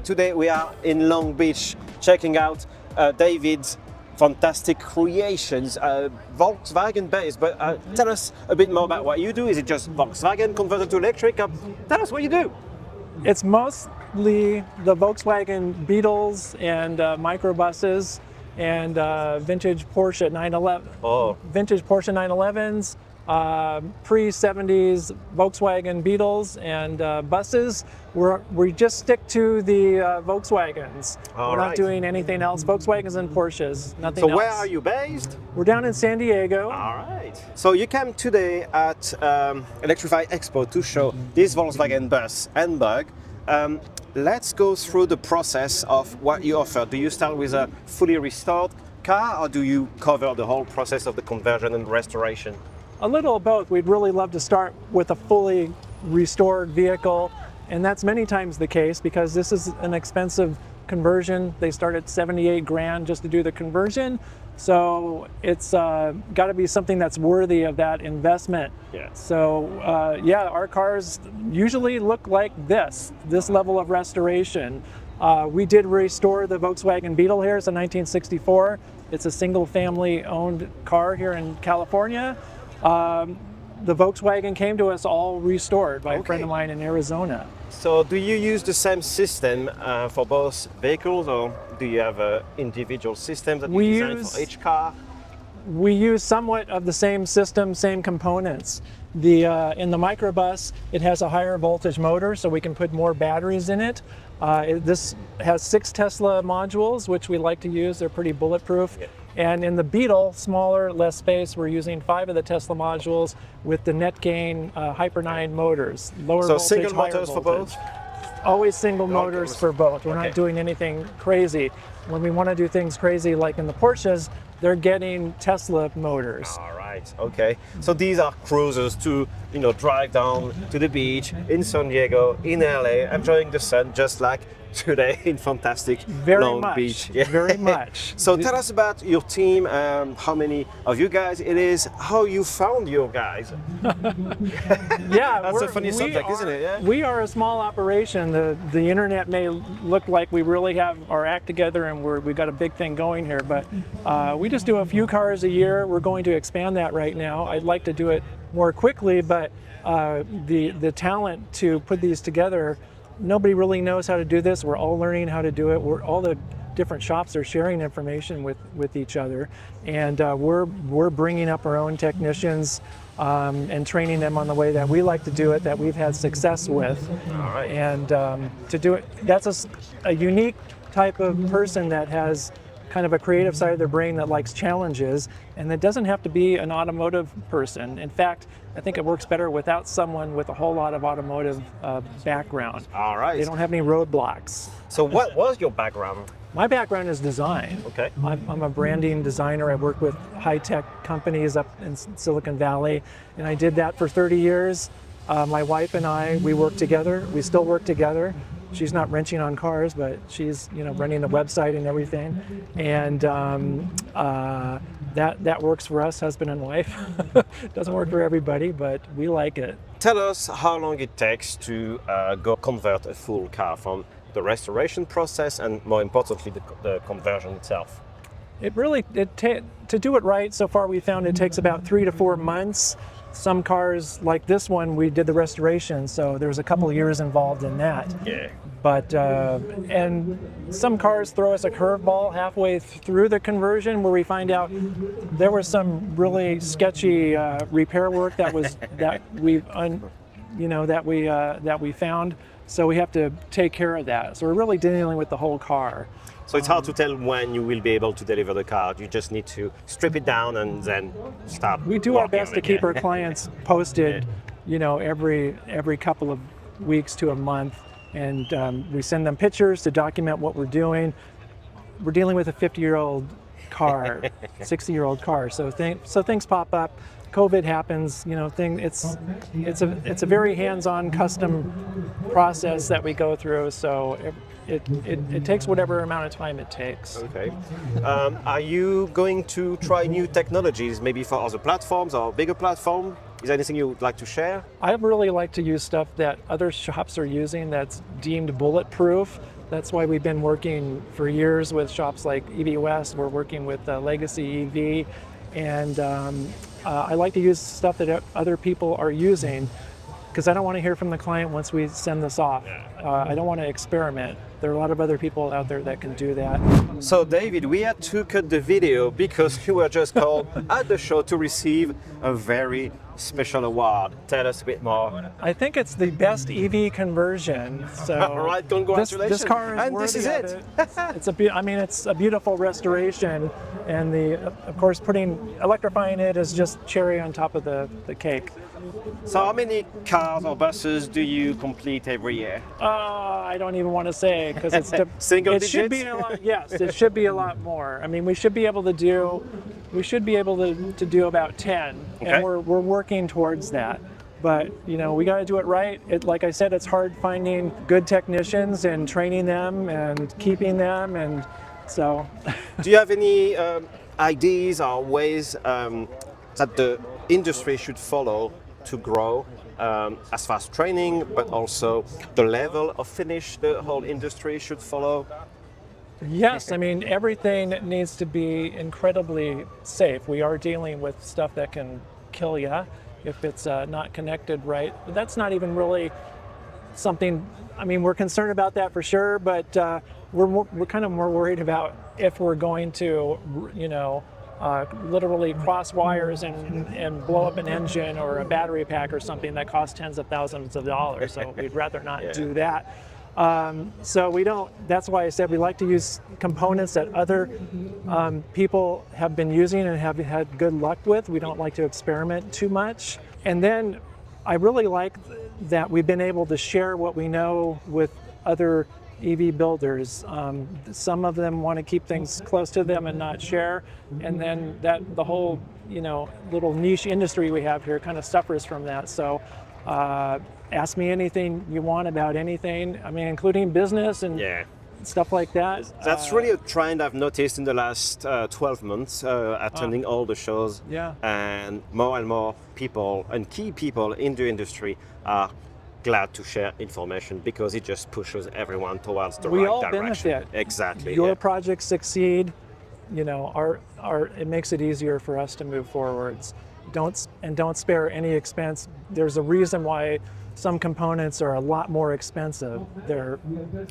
Today we are in Long Beach checking out David's fantastic creations, Volkswagen based, but tell us a bit more about what you do. Is it just Volkswagen converted to electric? Tell us what you do. It's mostly the Volkswagen Beetles and microbuses and vintage Porsche 911. Oh. Vintage Porsche 911s, pre-70s Volkswagen Beetles and buses. We just stick to the Volkswagens. We're not doing anything else. Volkswagens and Porsches, nothing else. So where are you based? We're down in San Diego. All right. So you came today at Electrify Expo to show this Volkswagen bus and bug. Let's go through the process of what you offer. Do you start with a fully restored car, or do you cover the whole process of the conversion and restoration? A little of both. We'd really love to start with a fully restored vehicle, and that's many times the case because this is an expensive conversion. They start at 78 grand just to do the conversion. So it's got to be something that's worthy of that investment. Yeah. So yeah, our cars usually look like this level of restoration. We did restore the Volkswagen Beetle here. It's a 1964. It's a single family owned car here in California. The Volkswagen came to us all restored by a friend of mine in Arizona. So do you use the same system for both vehicles, or do you have individual systems that you design for each car? We use somewhat of the same system, same components. In the microbus, it has a higher voltage motor, so we can put more batteries in it. This has 6 Tesla modules, which we like to use. They're pretty bulletproof. Yeah. And in the Beetle, smaller, less space, we're using 5 of the Tesla modules with the NetGain Hyper9 motors. Lower voltage, single motors for both? Always single motors for both. We're not doing anything crazy. When we want to do things crazy, like in the Porsches, they're getting Tesla motors. All right, okay. So these are cruisers to, drive down to the beach in San Diego, in LA, enjoying the sun, just like today in fantastic Long Beach. Yeah. Very much. So tell us about your team, how many of you guys it is, how you found your guys. Yeah, that's a funny subject, isn't it? Yeah? We are a small operation. The internet may look like we really have our act together and we've got a big thing going here, but we just do a few cars a year. We're going to expand that right now. I'd like to do it more quickly, but the talent to put these together, nobody really knows how to do this. We're all learning how to do it. All the different shops are sharing information with each other, and we're bringing up our own technicians and training them on the way that we like to do it, that we've had success with. All right. And to do it, that's a unique type of person that has kind of a creative side of their brain that likes challenges, and that doesn't have to be an automotive person. In fact, I think it works better without someone with a whole lot of automotive background. All right. They don't have any roadblocks. So what was your background? My background is design. Okay. I'm a branding designer. I work with high-tech companies up in Silicon Valley, and I did that for 30 years. My wife and I, we work together. We still work together. She's not wrenching on cars, but she's running the website and everything, and that works for us, husband and wife. Doesn't work for everybody, but we like it. Tell us how long it takes to go convert a full car, from the restoration process and, more importantly, the conversion itself. To do it right, so far we found it takes about 3 to 4 months. Some cars, like this one, we did the restoration, so there's a couple of years involved in that. Yeah. But, and some cars throw us a curveball halfway through the conversion where we find out there was some really sketchy repair work that we found, so we have to take care of that. So we're really dealing with the whole car. So it's hard to tell when you will be able to deliver the car. You just need to strip it down and then stop. We do our best to keep our clients posted, every couple of weeks to a month, and we send them pictures to document what we're doing. We're dealing with a 50-year-old car, 60-year-old car, so things pop up. COVID happens, it's a very hands-on custom process that we go through. So it takes whatever amount of time it takes. Okay. Are you going to try new technologies, maybe for other platforms or bigger platform? Is there anything you would like to share? I really like to use stuff that other shops are using that's deemed bulletproof. That's why we've been working for years with shops like EV West. We're working with Legacy EV, and I like to use stuff that other people are using because I don't want to hear from the client once we send this off. I don't want to experiment. There are a lot of other people out there that can do that. So David, we had to cut the video because you were just called at the show to receive a very special award. Tell us a bit more. I think it's the best EV conversion. So All right, congratulations. This car is and worthy this is of it. It's it's a beautiful restoration, and of course electrifying it is just cherry on top of the cake. So how many cars or buses do you complete every year? I don't even want to say because it's Single it should digits? be a lot. Yes, it should be a lot more. I mean, we should be able to do about 10, Okay. and we're working towards that. But we got to do it right. Like I said, it's hard finding good technicians and training them and keeping them, and so. Do you have any ideas or ways that the industry should follow to grow as far as training, but also the level of finish the whole industry should follow? Yes, I mean, everything needs to be incredibly safe. We are dealing with stuff that can kill you if it's not connected right. But that's not even really something, I mean, we're concerned about that for sure, but we're kind of more worried about if we're going to, literally cross wires and blow up an engine or a battery pack or something that costs tens of thousands of dollars. So we'd rather not do that. So we don't, that's why I said we like to use components that other people have been using and have had good luck with. We don't like to experiment too much. And then I really like that we've been able to share what we know with other EV builders. Some of them want to keep things close to them and not share, and then the whole little niche industry we have here kind of suffers from that. So ask me anything you want about anything, I mean, including business and stuff like that. That's really a trend I've noticed in the last 12 months, attending all the shows. Yeah. And more people and key people in the industry are glad to share information because it just pushes everyone towards the right all direction. benefit. Exactly. Your projects succeed, it makes it easier for us to move forwards. Don't spare any expense. There's a reason why some components are a lot more expensive. They're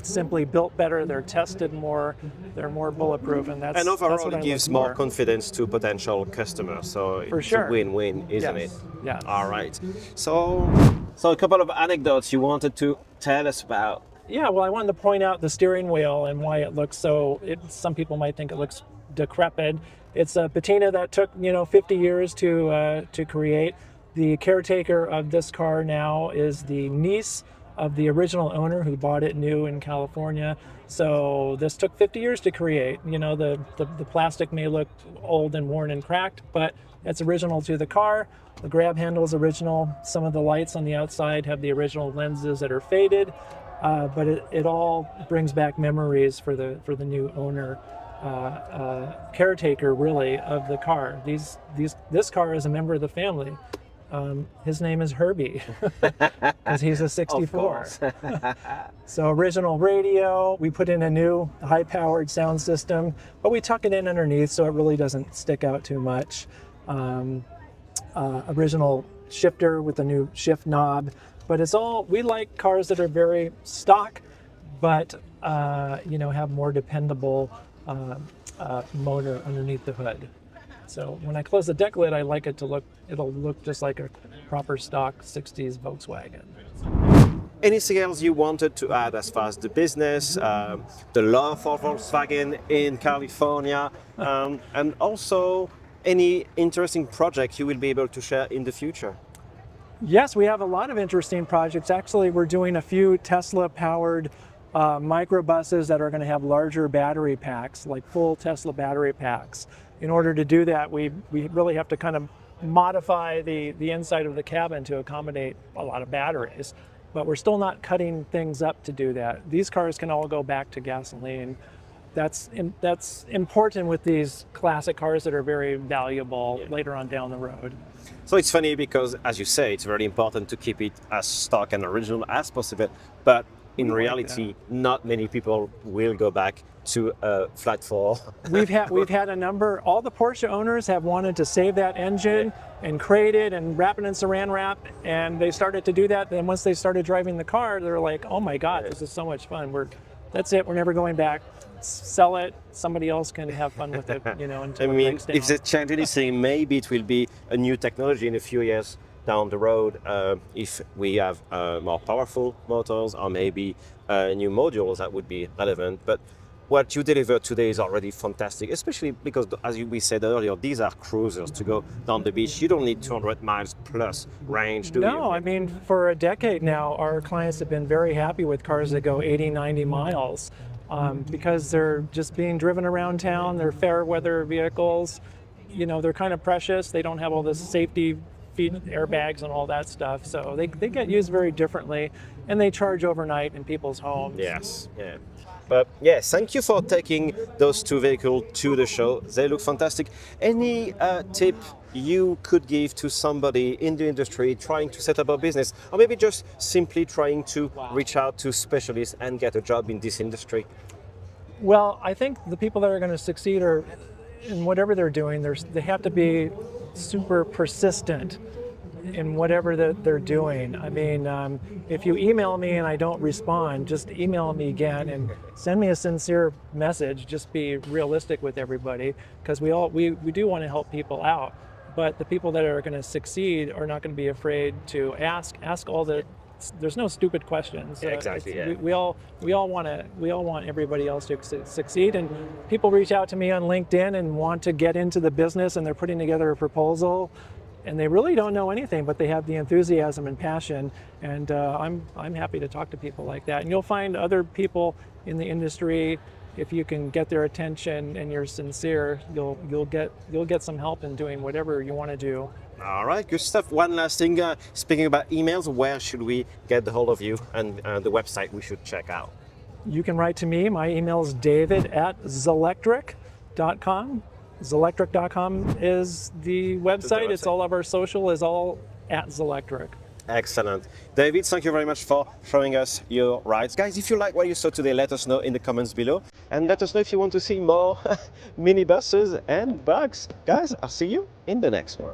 simply built better, they're tested more, they're more bulletproof, and that's overall what it gives more confidence to potential customers. So For it's sure. a win-win, isn't it? Yeah. All right. So a couple of anecdotes you wanted to tell us about. Yeah, well, I wanted to point out the steering wheel and why it looks some people might think it looks decrepit. It's a patina that took 50 years to create. The caretaker of this car now is the niece of the original owner who bought it new in California. So this took 50 years to create. The plastic may look old and worn and cracked, but it's original to the car. The grab handle is original. Some of the lights on the outside have the original lenses that are faded, but it all brings back memories for the new owner. Caretaker really of the car. This car is a member of the family. His name is Herbie because he's a 64. So original radio, we put in a new high-powered sound system, but we tuck it in underneath so it really doesn't stick out too much. Original shifter with a new shift knob, but we like cars that are very stock, but have more dependable motor underneath the hood. So when I close the deck lid, I like it'll look just like a proper stock 60s Volkswagen. Anything else you wanted to add as far as the business, the love for Volkswagen in California, and also any interesting projects you will be able to share in the future? Yes, we have a lot of interesting projects. Actually, we're doing a few Tesla-powered microbuses that are going to have larger battery packs, like full Tesla battery packs. In order to do that, we really have to kind of modify the inside of the cabin to accommodate a lot of batteries. But we're still not cutting things up to do that. These cars can all go back to gasoline. That's important with these classic cars that are very valuable later on down the road. So it's funny because, as you say, it's very important to keep it as stock and original as possible. But in reality, not many people will go back to a flat four. We've had a number. All the Porsche owners have wanted to save that engine and crate it and wrap it in Saran wrap, and they started to do that. Then once they started driving the car, they're like, "Oh my God, this is so much fun! That's it. We're never going back. Sell it. Somebody else can have fun with it." You know, until I it mean, breaks down. if they change anything, maybe it will be a new technology in a few years down the road, if we have more powerful motors or maybe new modules that would be relevant. But what you deliver today is already fantastic, especially because, as we said earlier, these are cruisers to go down the beach. You don't need 200 miles plus range, do you? No, I mean, for a decade now, our clients have been very happy with cars that go 80, 90 miles because they're just being driven around town. They're fair weather vehicles. You know, they're kind of precious. They don't have all this safety feet airbags and all that stuff. So they get used very differently, and they charge overnight in people's homes. Yes, yeah. But yes, thank you for taking those two vehicles to the show. They look fantastic. Any tip you could give to somebody in the industry trying to set up a business, or maybe just simply trying to reach out to specialists and get a job in this industry? Well, I think the people that are going to succeed are in whatever they're doing. They have to be super persistent in whatever that they're doing. I mean, if you email me and I don't respond, just email me again and send me a sincere message. Just be realistic with everybody, because we do want to help people out. But the people that are going to succeed are not going to be afraid to ask all the. There's no stupid questions. Yeah, exactly. Yeah. We all want everybody else to succeed, and people reach out to me on LinkedIn and want to get into the business, and they're putting together a proposal, and they really don't know anything, but they have the enthusiasm and passion, and I'm happy to talk to people like that. And you'll find other people in the industry. If you can get their attention and you're sincere, you'll get some help in doing whatever you want to do. All right, good stuff. One last thing, speaking about emails, where should we get the hold of you and the website we should check out? You can write to me. My email is david@zelectric.com. Zelectric.com is the website. It's all of our social is all at Zelectric. Excellent. David, thank you very much for showing us your rides. Guys, if you like what you saw today, let us know in the comments below. And let us know if you want to see more minibuses and bugs. Guys, I'll see you in the next one.